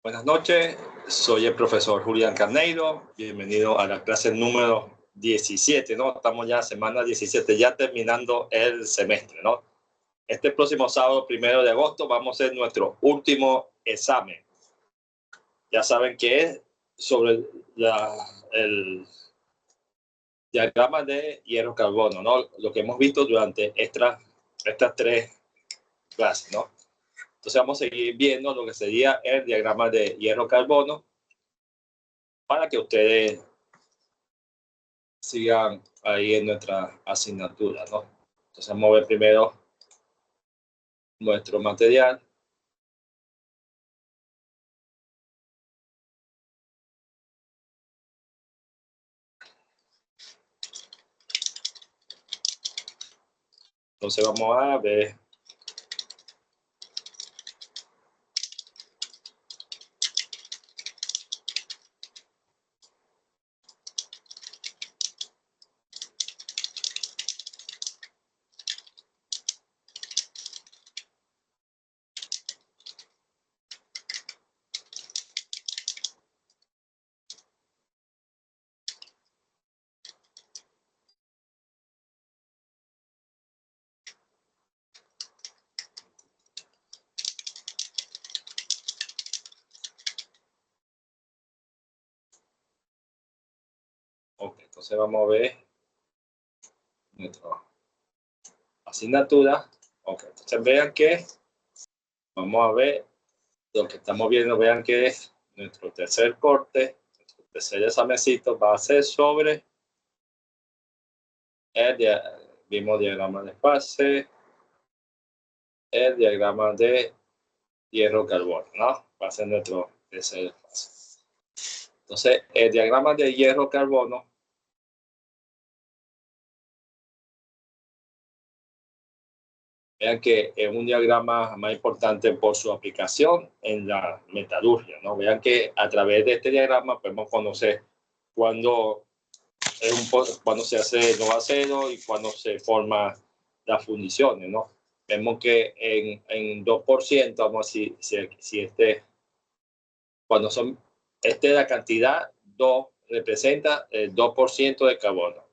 Buenas noches, soy el profesor Julián Carneiro. Bienvenido a la clase número 17, ¿no? Estamos ya semana 17, ya terminando el semestre, ¿no? Este próximo sábado, 1 de agosto, vamos a hacer nuestro último examen. Ya saben que es sobre el diagrama de hierro-carbono, ¿no? Lo que hemos visto durante estas 3 clases, ¿no? Entonces vamos a seguir viendo lo que sería el diagrama de hierro-carbono para que ustedes sigan ahí en nuestra asignatura, ¿no? Entonces vamos a ver primero nuestro material. Entonces vamos a ver entonces vamos a ver nuestra asignatura. Entonces vean que vamos a ver lo que estamos viendo. Vean que es nuestro tercer corte, nuestro tercer examencito va a ser sobre el mismo diagrama de fase, el diagrama de hierro-carbono, ¿no? Va a ser nuestro tercer fase. Entonces, el diagrama de hierro-carbono vean que es un diagrama más importante por su aplicación en la metalurgia, ¿no? Vean que a través de este diagrama podemos conocer cuándo se hace nuevo acero y cuándo se forman las fundiciones, ¿no? Vemos que en 2%, vamos a decir, si cuando es la cantidad, 2 representa el 2% de carbono.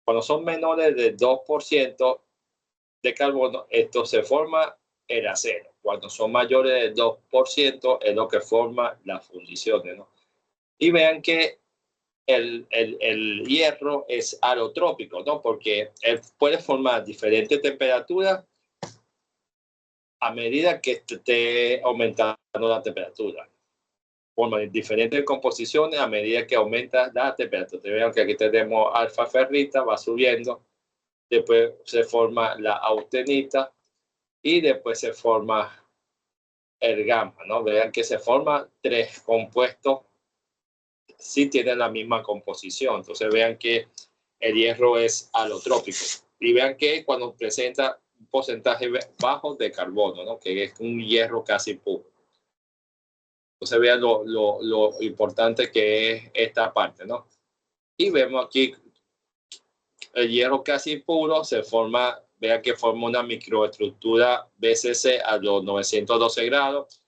Cuando son menores del 2%, de carbono, esto se forma el acero. Cuando son mayores del 2% es lo que forma las fundiciones, ¿no? Y vean que el hierro es alotrópico, ¿no? Porque él puede formar diferentes temperaturas a medida que esté aumentando la temperatura. Forma diferentes composiciones a medida que aumenta la temperatura. Vean que aquí tenemos alfa ferrita, va subiendo. Después se forma la austenita y después se forma el gamma, ¿no? Vean que se forman 3 compuestos si tienen la misma composición. Entonces vean que el hierro es alotrópico. Y vean que cuando presenta un porcentaje bajo de carbono, ¿no? Que es un hierro casi puro. Entonces vean lo importante que es esta parte, ¿no? Y vemos aquí el hierro casi puro se forma, vean que forma una microestructura BCC a los 912 grados.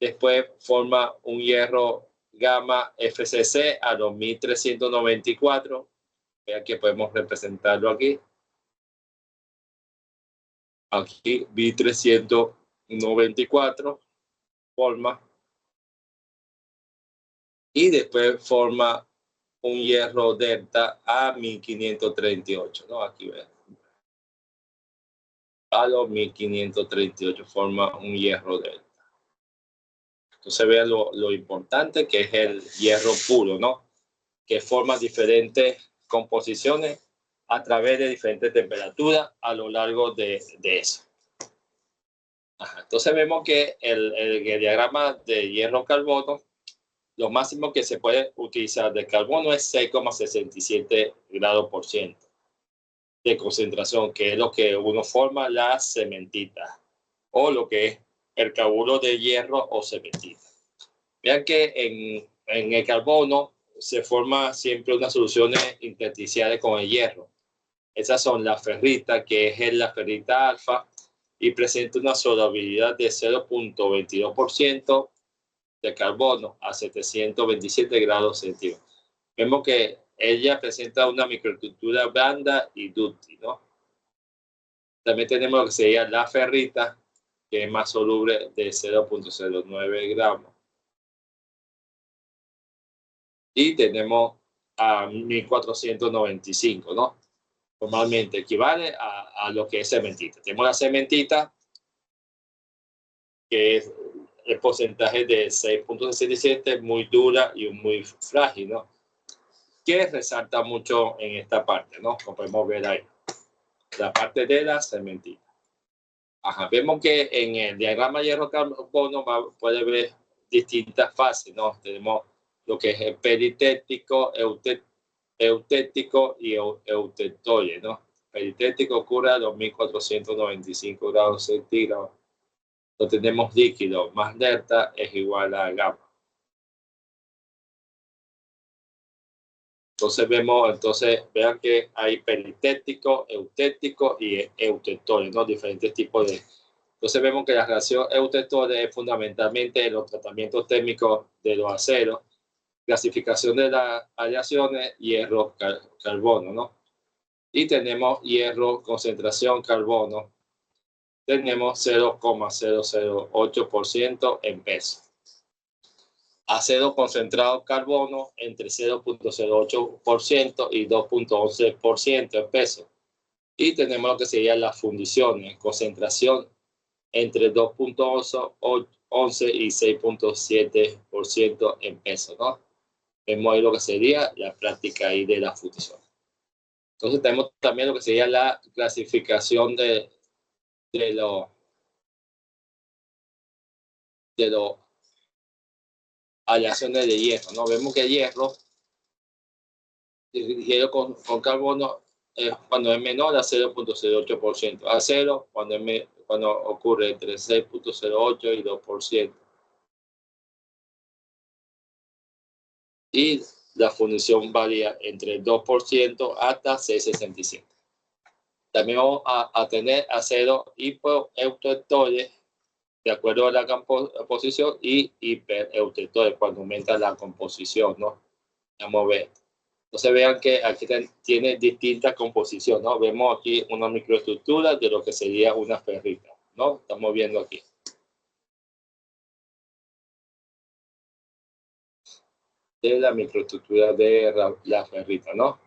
Después forma un hierro gamma FCC a los 1394. Vean que podemos representarlo aquí. Aquí 1394 forma. Y después forma un hierro delta a 1538, ¿no? Aquí vean. A los 1538 forma un hierro delta. Entonces vean lo importante que es el hierro puro, ¿no? Que forma diferentes composiciones a través de diferentes temperaturas a lo largo de eso. Entonces vemos que el diagrama de hierro-carbono, lo máximo que se puede utilizar de carbono es 6,67 grados por ciento de concentración, que es lo que uno forma la cementita o lo que es el carburo de hierro o cementita. Vean que en el carbono se forma siempre unas soluciones intersticiales con el hierro. Esas son la ferrita, que es la ferrita alfa, y presenta una solubilidad de 0,22%, de carbono a 727 grados centígrados. Vemos que ella presenta una microestructura blanda y dúctil, ¿no? También tenemos lo que sería la ferrita, que es más soluble de 0.09 gramos. Y tenemos a 1495, ¿no? Normalmente equivale a lo que es cementita. Tenemos la cementita, que es el porcentaje de 6.67, muy dura y muy frágil, ¿no? Que resalta mucho en esta parte, ¿no? Como podemos ver ahí, la parte de la cementita. Ajá, vemos que en el diagrama hierro-carbono puede ver distintas fases, ¿no? Tenemos lo que es el peritético, eutético y eutectoide, ¿no? Peritético ocurre a 2495 grados centígrados. Lo tenemos líquido más delta es igual a gamma. Entonces vean que hay peritético, eutético y eutectoide, ¿no? Diferentes tipos de. Entonces vemos que la reacción eutectoide es fundamentalmente en los tratamientos térmicos de los aceros, clasificación de las aleaciones, hierro, carbono, ¿no? Y tenemos hierro, concentración, carbono, tenemos 0,008% en peso. Acero concentrado carbono entre 0.08% y 2.11% en peso. Y tenemos lo que serían las fundiciones, concentración entre 2.11 y 6.7% en peso, ¿no? Vemos ahí lo que sería la práctica ahí de la fundición. Entonces tenemos también lo que sería la clasificación de los aleaciones de hierro, ¿no? Vemos que hierro con carbono cuando es menor a 0.08%, a 0 cuando ocurre entre 6.08 y 2%. Y la fundición varía entre 2% hasta 6,67. También vamos a tener acero hipoeutectoide de acuerdo a la composición y hipereutectoide cuando aumenta la composición, ¿no? Vamos a ver. Entonces vean que aquí tiene distintas composiciones, ¿no? Vemos aquí una microestructura de lo que sería una ferrita, ¿no? Estamos viendo aquí. De la microestructura de la ferrita, ¿no?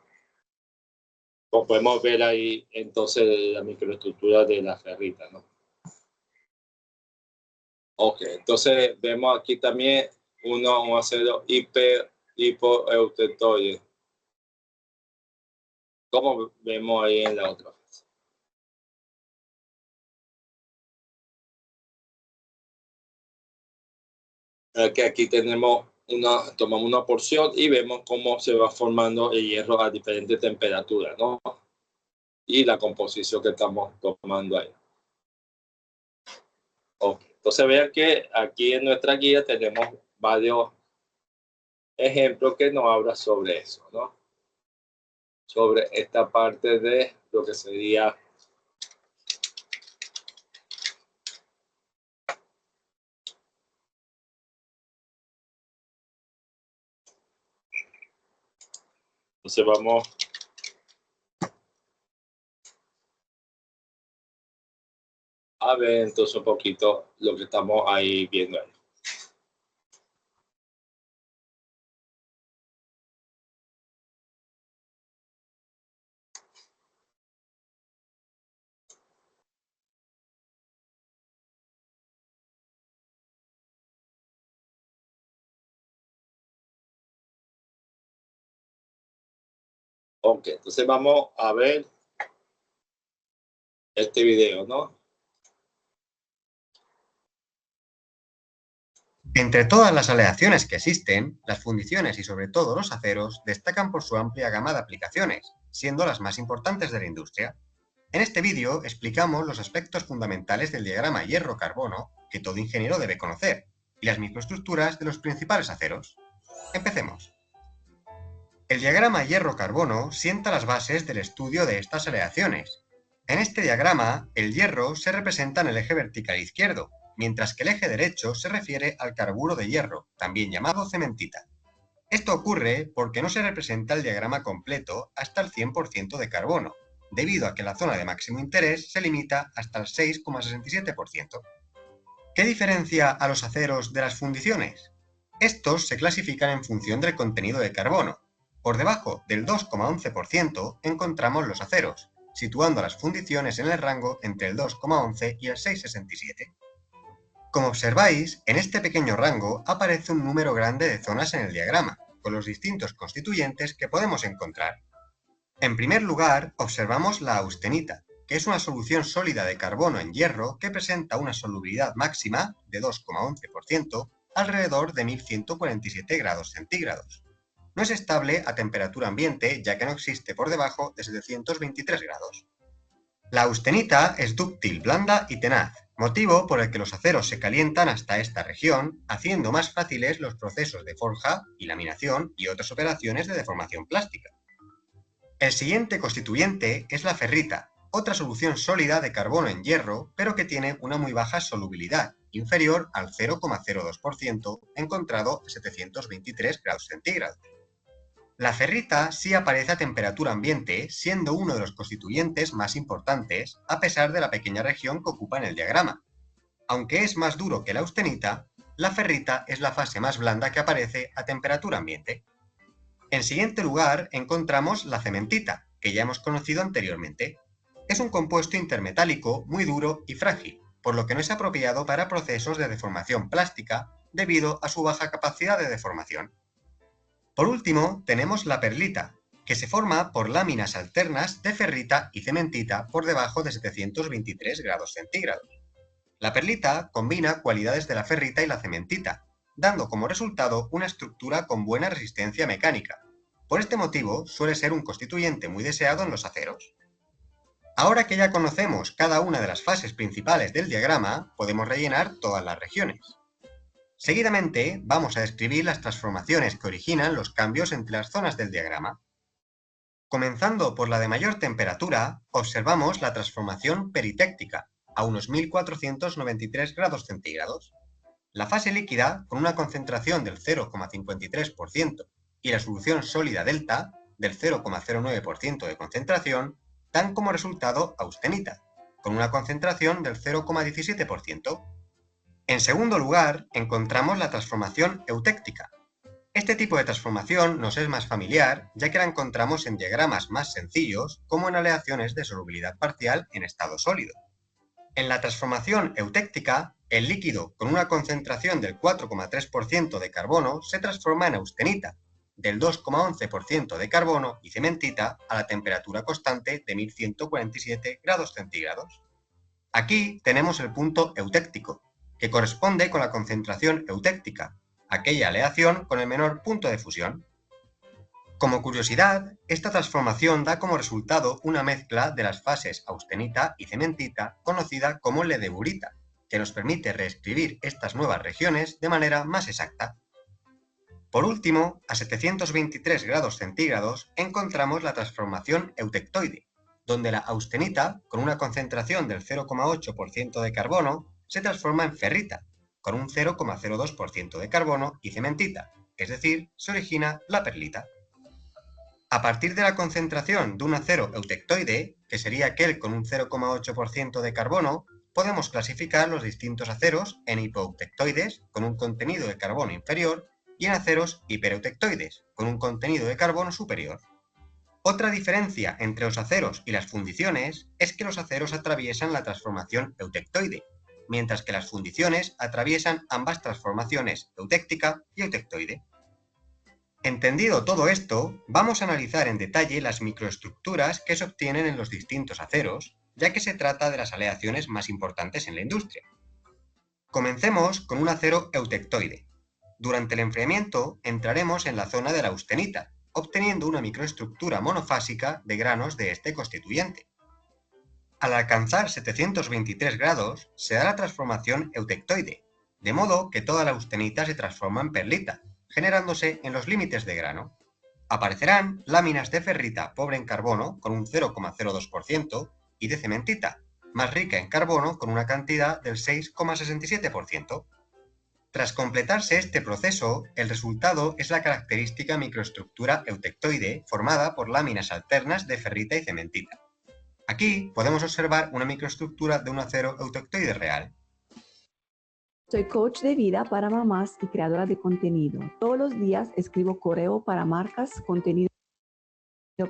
Como podemos ver ahí, entonces, la microestructura de la ferrita, ¿no? Ok, entonces vemos aquí también un acero hipoeutectoide, como vemos ahí en la otra. Que aquí tomamos una porción y vemos cómo se va formando el hierro a diferentes temperaturas, ¿no? Y la composición que estamos tomando ahí. Okay. Entonces vean que aquí en nuestra guía tenemos varios ejemplos que nos habla sobre eso, ¿no? Sobre esta parte de lo que sería entonces vamos a ver entonces un poquito lo que estamos ahí viendo ahí. Ok, entonces vamos a ver este video, ¿no? Entre todas las aleaciones que existen, las fundiciones y sobre todo los aceros destacan por su amplia gama de aplicaciones, siendo las más importantes de la industria. En este vídeo explicamos los aspectos fundamentales del diagrama hierro-carbono que todo ingeniero debe conocer, y las microestructuras de los principales aceros. Empecemos. El diagrama hierro-carbono sienta las bases del estudio de estas aleaciones. En este diagrama, el hierro se representa en el eje vertical izquierdo, mientras que el eje derecho se refiere al carburo de hierro, también llamado cementita. Esto ocurre porque no se representa el diagrama completo hasta el 100% de carbono, debido a que la zona de máximo interés se limita hasta el 6,67%. ¿Qué diferencia a los aceros de las fundiciones? Estos se clasifican en función del contenido de carbono. Por debajo del 2,11% encontramos los aceros, situando las fundiciones en el rango entre el 2,11 y el 6,67. Como observáis, en este pequeño rango aparece un número grande de zonas en el diagrama, con los distintos constituyentes que podemos encontrar. En primer lugar, observamos la austenita, que es una solución sólida de carbono en hierro que presenta una solubilidad máxima de 2,11% alrededor de 1147 grados centígrados. No es estable a temperatura ambiente ya que no existe por debajo de 723 grados. La austenita es dúctil, blanda y tenaz, motivo por el que los aceros se calientan hasta esta región, haciendo más fáciles los procesos de forja y laminación y otras operaciones de deformación plástica. El siguiente constituyente es la ferrita, otra solución sólida de carbono en hierro, pero que tiene una muy baja solubilidad, inferior al 0,02%, encontrado a 723 grados centígrados. La ferrita sí aparece a temperatura ambiente, siendo uno de los constituyentes más importantes, a pesar de la pequeña región que ocupa en el diagrama. Aunque es más duro que la austenita, la ferrita es la fase más blanda que aparece a temperatura ambiente. En siguiente lugar encontramos la cementita, que ya hemos conocido anteriormente. Es un compuesto intermetálico muy duro y frágil, por lo que no es apropiado para procesos de deformación plástica debido a su baja capacidad de deformación. Por último, tenemos la perlita, que se forma por láminas alternas de ferrita y cementita por debajo de 723 grados centígrados. La perlita combina cualidades de la ferrita y la cementita, dando como resultado una estructura con buena resistencia mecánica. Por este motivo, suele ser un constituyente muy deseado en los aceros. Ahora que ya conocemos cada una de las fases principales del diagrama, podemos rellenar todas las regiones. Seguidamente, vamos a describir las transformaciones que originan los cambios entre las zonas del diagrama. Comenzando por la de mayor temperatura, observamos la transformación peritéctica, a unos 1493 grados centígrados. La fase líquida, con una concentración del 0,53% y la solución sólida delta, del 0,09% de concentración, dan como resultado austenita, con una concentración del 0,17%. En segundo lugar, encontramos la transformación eutéctica. Este tipo de transformación nos es más familiar, ya que la encontramos en diagramas más sencillos, como en aleaciones de solubilidad parcial en estado sólido. En la transformación eutéctica, el líquido con una concentración del 4,3% de carbono se transforma en austenita, del 2,11% de carbono y cementita a la temperatura constante de 1147 grados centígrados. Aquí tenemos el punto eutéctico, que corresponde con la concentración eutéctica, aquella aleación con el menor punto de fusión. Como curiosidad, esta transformación da como resultado una mezcla de las fases austenita y cementita conocida como ledeburita, que nos permite reescribir estas nuevas regiones de manera más exacta. Por último, a 723 grados centígrados encontramos la transformación eutectoide, donde la austenita, con una concentración del 0,8% de carbono, se transforma en ferrita, con un 0,02% de carbono y cementita, es decir, se origina la perlita. A partir de la concentración de un acero eutectoide, que sería aquel con un 0,8% de carbono, podemos clasificar los distintos aceros en hipoeutectoides, con un contenido de carbono inferior, y en aceros hipereutectoides, con un contenido de carbono superior. Otra diferencia entre los aceros y las fundiciones es que los aceros atraviesan la transformación eutectoide, mientras que las fundiciones atraviesan ambas transformaciones, eutéctica y eutectoide. Entendido todo esto, vamos a analizar en detalle las microestructuras que se obtienen en los distintos aceros, ya que se trata de las aleaciones más importantes en la industria. Comencemos con un acero eutectoide. Durante el enfriamiento entraremos en la zona de la austenita, obteniendo una microestructura monofásica de granos de este constituyente. Al alcanzar 723 grados, se da la transformación eutectoide, de modo que toda la austenita se transforma en perlita, generándose en los límites de grano. Aparecerán láminas de ferrita pobre en carbono con un 0,02% y de cementita, más rica en carbono con una cantidad del 6,67%. Tras completarse este proceso, el resultado es la característica microestructura eutectoide formada por láminas alternas de ferrita y cementita. Aquí podemos observar una microestructura de un acero eutectoide real. Soy coach de vida para mamás y creadora de contenido. Todos los días escribo correo para marcas, contenido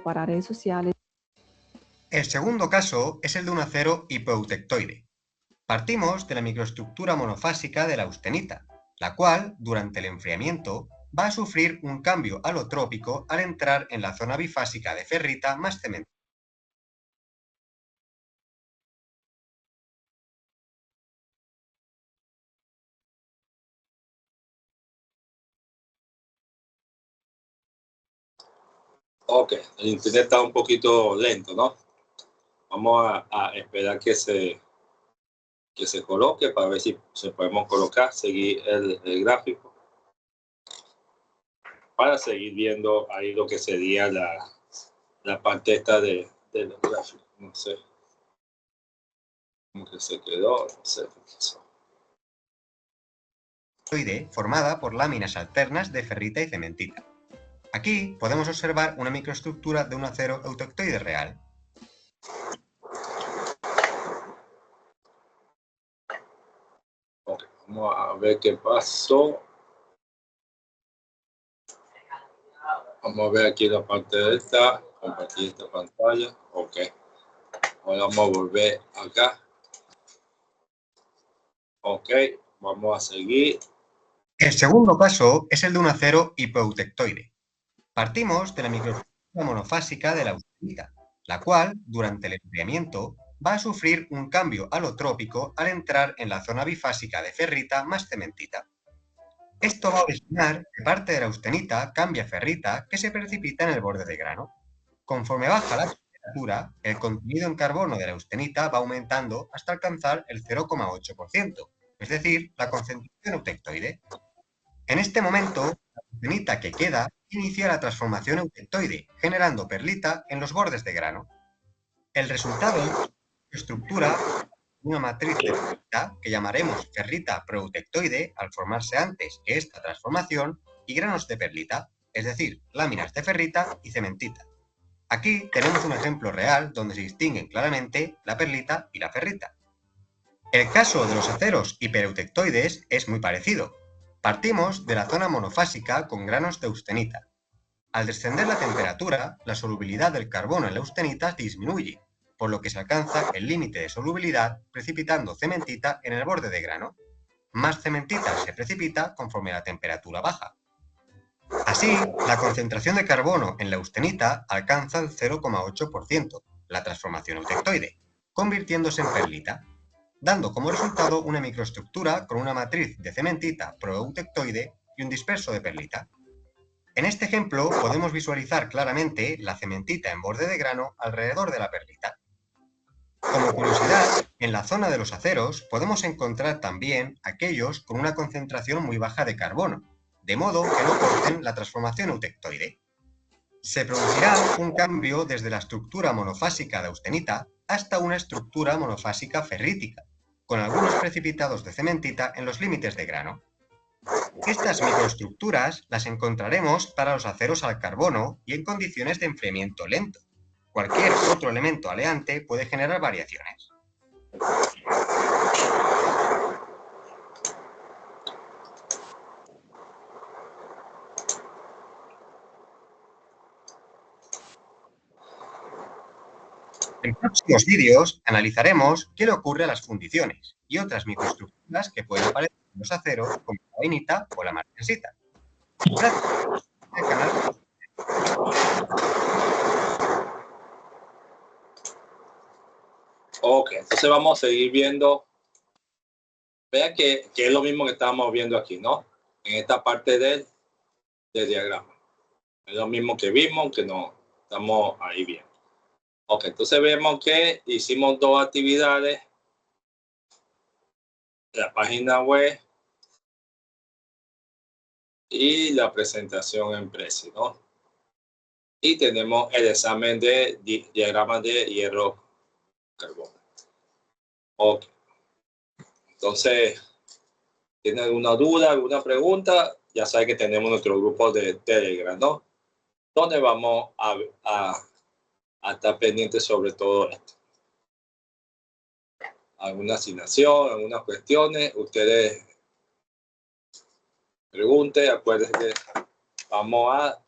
para redes sociales. El segundo caso es el de un acero hipoeutectoide. Partimos de la microestructura monofásica de la austenita, la cual, durante el enfriamiento, va a sufrir un cambio alotrópico al entrar en la zona bifásica de ferrita más cemento. Ok, el internet está un poquito lento, ¿no? Vamos a esperar que se coloque para ver si se podemos colocar, seguir el gráfico para seguir viendo ahí lo que sería la parte esta del gráfico. No sé cómo que se quedó, no sé qué pasó. Formada por láminas alternas de ferrita y cementita. Aquí podemos observar una microestructura de un acero eutectoide real. Okay, vamos a ver qué pasó. Vamos a ver aquí la parte de esta, compartir esta pantalla. Ok, ahora vamos a volver acá. Ok, vamos a seguir. El segundo caso es el de un acero hipoeutectoide. Partimos de la microestructura monofásica de la austenita, la cual, durante el enfriamiento, va a sufrir un cambio alotrópico al entrar en la zona bifásica de ferrita más cementita. Esto va a originar que parte de la austenita cambia a ferrita que se precipita en el borde de grano. Conforme baja la temperatura, el contenido en carbono de la austenita va aumentando hasta alcanzar el 0,8%, es decir, la concentración eutectoide. En este momento, la austenita que queda inicia la transformación eutectoide, generando perlita en los bordes de grano. El resultado es una estructura, una matriz de ferrita que llamaremos ferrita proeutectoide al formarse antes que esta transformación y granos de perlita, es decir, láminas de ferrita y cementita. Aquí tenemos un ejemplo real donde se distinguen claramente la perlita y la ferrita. El caso de los aceros hipereutectoides es muy parecido. Partimos de la zona monofásica con granos de austenita. Al descender la temperatura, la solubilidad del carbono en la austenita disminuye, por lo que se alcanza el límite de solubilidad precipitando cementita en el borde de grano. Más cementita se precipita conforme la temperatura baja. Así, la concentración de carbono en la austenita alcanza el 0,8%, la transformación eutectoide, convirtiéndose en perlita, dando como resultado una microestructura con una matriz de cementita proeutectoide y un disperso de perlita. En este ejemplo podemos visualizar claramente la cementita en borde de grano alrededor de la perlita. Como curiosidad, en la zona de los aceros podemos encontrar también aquellos con una concentración muy baja de carbono, de modo que no corten la transformación eutectoide. Se producirá un cambio desde la estructura monofásica de austenita hasta una estructura monofásica ferrítica, con algunos precipitados de cementita en los límites de grano. Estas microestructuras las encontraremos para los aceros al carbono y en condiciones de enfriamiento lento. Cualquier otro elemento aleante puede generar variaciones. En próximos vídeos analizaremos qué le ocurre a las fundiciones y otras microestructuras que pueden aparecer en los aceros como la vainita o la martensita. Gracias por suscribirte al canal. Ok, entonces vamos a seguir viendo. Vean que es lo mismo que estábamos viendo aquí, ¿no? En esta parte del diagrama. Es lo mismo que vimos, que no estamos ahí bien. Ok, entonces vemos que hicimos dos actividades. La página web y la presentación en Prezi, ¿no? Y tenemos el examen de diagrama de hierro carbono. Ok. Entonces, ¿tiene alguna duda, alguna pregunta? Ya sabe que tenemos nuestro grupo de Telegram, ¿no? Donde vamos a estar pendientes sobre todo esto. Alguna asignación, algunas cuestiones, ustedes pregunten. Acuérdense que vamos a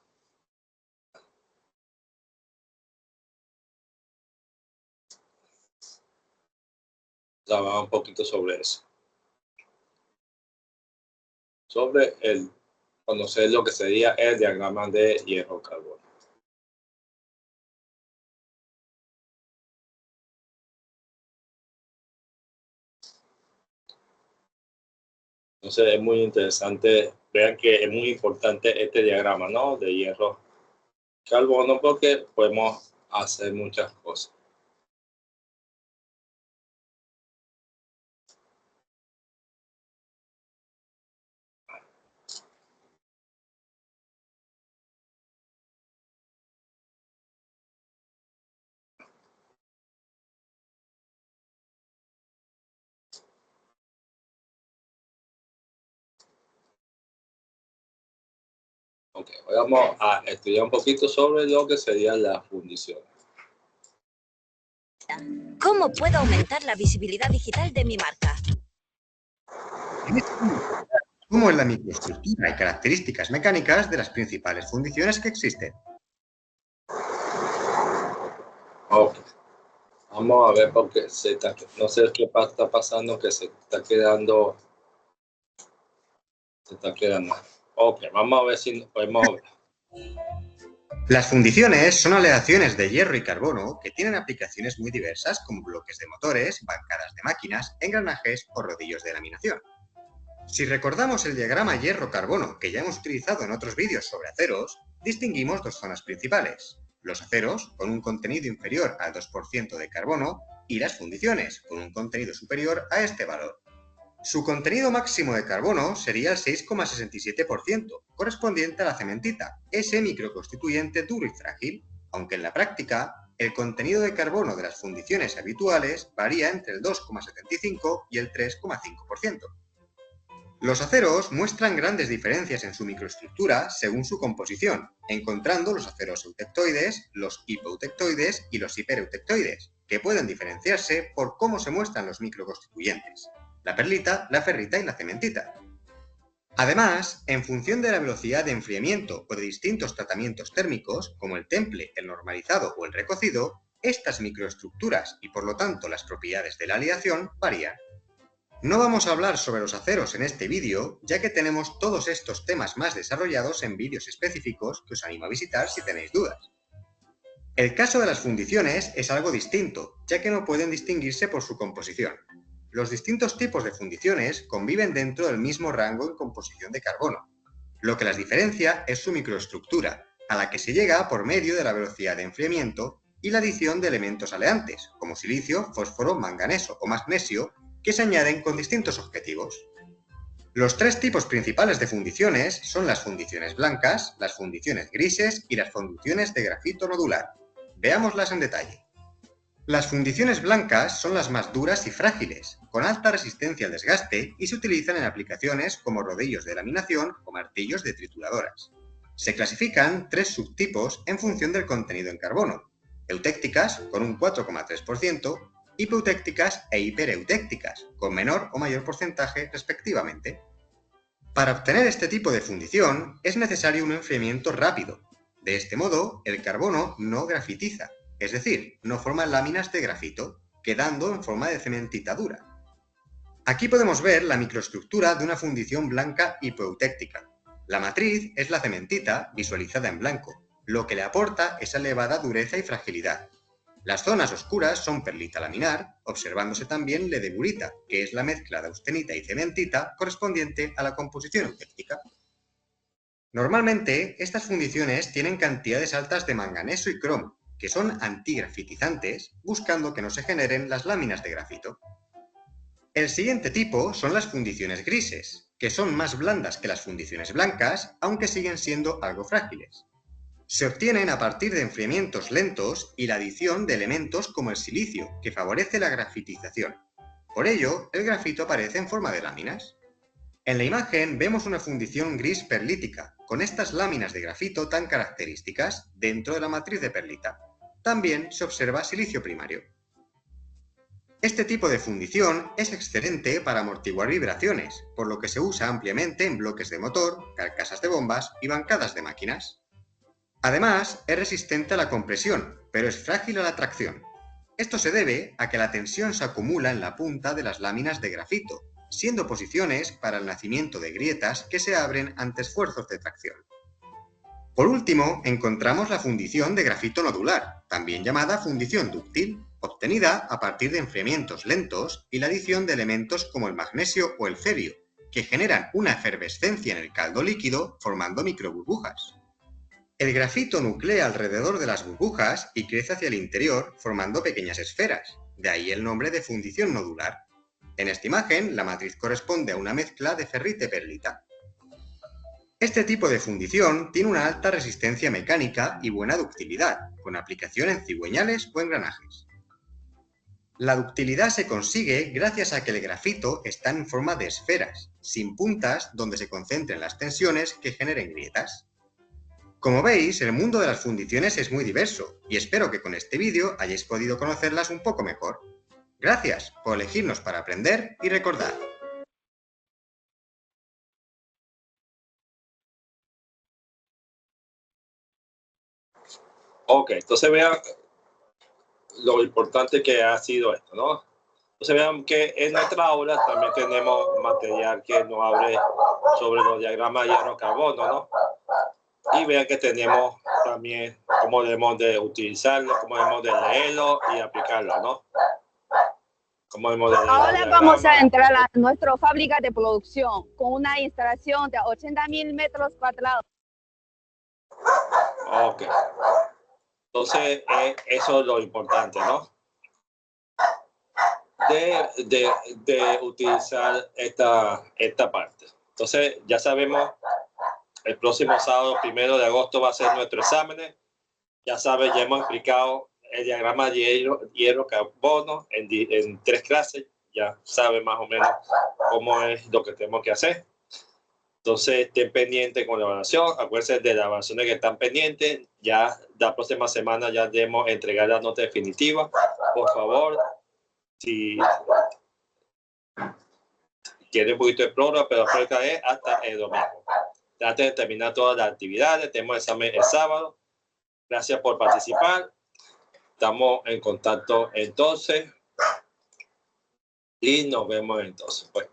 trabajar un poquito sobre eso. Sobre conocer lo que sería el diagrama de hierro-carbono. Entonces es muy interesante, vean que es muy importante este diagrama, ¿no? De hierro-carbono, porque podemos hacer muchas cosas. Ok, hoy vamos a estudiar un poquito sobre lo que serían las fundiciones. ¿Cómo puedo aumentar la visibilidad digital de mi marca? Como en la microestructura y características mecánicas de las principales fundiciones que existen. Ok. Vamos a ver porque no sé qué está pasando, que se está quedando. Ok, vamos a ver si podemos ver. Las fundiciones son aleaciones de hierro y carbono que tienen aplicaciones muy diversas como bloques de motores, bancadas de máquinas, engranajes o rodillos de laminación. Si recordamos el diagrama hierro-carbono que ya hemos utilizado en otros vídeos sobre aceros, distinguimos dos zonas principales: los aceros con un contenido inferior al 2% de carbono y las fundiciones con un contenido superior a este valor. Su contenido máximo de carbono sería el 6,67%, correspondiente a la cementita, ese microconstituyente duro y frágil, aunque en la práctica el contenido de carbono de las fundiciones habituales varía entre el 2,75 y el 3,5%. Los aceros muestran grandes diferencias en su microestructura según su composición, encontrando los aceros eutectoides, los hipoeutectoides y los hipereutectoides, que pueden diferenciarse por cómo se muestran los microconstituyentes: la perlita, la ferrita y la cementita. Además, en función de la velocidad de enfriamiento o de distintos tratamientos térmicos, como el temple, el normalizado o el recocido, estas microestructuras y por lo tanto las propiedades de la aleación varían. No vamos a hablar sobre los aceros en este vídeo, ya que tenemos todos estos temas más desarrollados en vídeos específicos que os animo a visitar si tenéis dudas. El caso de las fundiciones es algo distinto, ya que no pueden distinguirse por su composición. Los distintos tipos de fundiciones conviven dentro del mismo rango en composición de carbono. Lo que las diferencia es su microestructura, a la que se llega por medio de la velocidad de enfriamiento y la adición de elementos aleantes, como silicio, fósforo, manganeso o magnesio, que se añaden con distintos objetivos. Los tres tipos principales de fundiciones son las fundiciones blancas, las fundiciones grises y las fundiciones de grafito nodular. Veámoslas en detalle. Las fundiciones blancas son las más duras y frágiles, con alta resistencia al desgaste, y se utilizan en aplicaciones como rodillos de laminación o martillos de trituradoras. Se clasifican tres subtipos en función del contenido en carbono: eutécticas, con un 4,3%, hipoeutécticas e hipereutécticas, con menor o mayor porcentaje respectivamente. Para obtener este tipo de fundición es necesario un enfriamiento rápido. De este modo, el carbono no grafitiza, es decir, no forma láminas de grafito, quedando en forma de cementita dura. Aquí podemos ver la microestructura de una fundición blanca hipoeutéctica. La matriz es la cementita visualizada en blanco, lo que le aporta esa elevada dureza y fragilidad. Las zonas oscuras son perlita laminar, observándose también ledemurita, que es la mezcla de austenita y cementita correspondiente a la composición eutéctica. Normalmente, estas fundiciones tienen cantidades altas de manganeso y cromo, que son antigrafitizantes, buscando que no se generen las láminas de grafito. El siguiente tipo son las fundiciones grises, que son más blandas que las fundiciones blancas, aunque siguen siendo algo frágiles. Se obtienen a partir de enfriamientos lentos y la adición de elementos como el silicio, que favorece la grafitización. Por ello, el grafito aparece en forma de láminas. En la imagen vemos una fundición gris perlítica, con estas láminas de grafito tan características dentro de la matriz de perlita. También se observa silicio primario. Este tipo de fundición es excelente para amortiguar vibraciones, por lo que se usa ampliamente en bloques de motor, carcasas de bombas y bancadas de máquinas. Además, es resistente a la compresión, pero es frágil a la tracción. Esto se debe a que la tensión se acumula en la punta de las láminas de grafito, siendo posiciones para el nacimiento de grietas que se abren ante esfuerzos de tracción. Por último, encontramos la fundición de grafito nodular, también llamada fundición dúctil, obtenida a partir de enfriamientos lentos y la adición de elementos como el magnesio o el cerio, que generan una efervescencia en el caldo líquido formando microburbujas. El grafito nuclea alrededor de las burbujas y crece hacia el interior formando pequeñas esferas, de ahí el nombre de fundición nodular. En esta imagen, la matriz corresponde a una mezcla de ferrite-perlita. Este tipo de fundición tiene una alta resistencia mecánica y buena ductilidad, con aplicación en cigüeñales o engranajes. La ductilidad se consigue gracias a que el grafito está en forma de esferas, sin puntas donde se concentren las tensiones que generen grietas. Como veis, el mundo de las fundiciones es muy diverso y espero que con este vídeo hayáis podido conocerlas un poco mejor. Gracias por elegirnos para aprender y recordar. Ok, entonces vean lo importante que ha sido esto, ¿no? Entonces vean que en nuestra aula también tenemos material que nos hable sobre los diagramas de hierro-carbono, ¿no? Y vean que tenemos también cómo debemos de utilizarlo, cómo debemos de leerlo y aplicarlo, ¿no? Cómo debemos de leer Ahora vamos a entrar a nuestra fábrica de producción con una instalación de 80.000 metros cuadrados. Ok. Entonces, eso es lo importante, ¿no? De utilizar esta parte. Entonces, ya sabemos, el próximo sábado 1 de agosto va a ser nuestro examen. Ya sabes, ya hemos explicado el diagrama de hierro-carbono en 3 clases. Ya sabes más o menos cómo es lo que tenemos que hacer. Entonces, estén pendientes con la evaluación. Acuérdense de las evaluaciones que están pendientes. Ya la próxima semana ya debemos entregar la nota definitiva. Por favor, si quieren un poquito de prórroga, pero acerca es hasta el domingo. Traten de terminar todas las actividades. Tenemos examen el sábado. Gracias por participar. Estamos en contacto entonces. Y nos vemos entonces. Pues.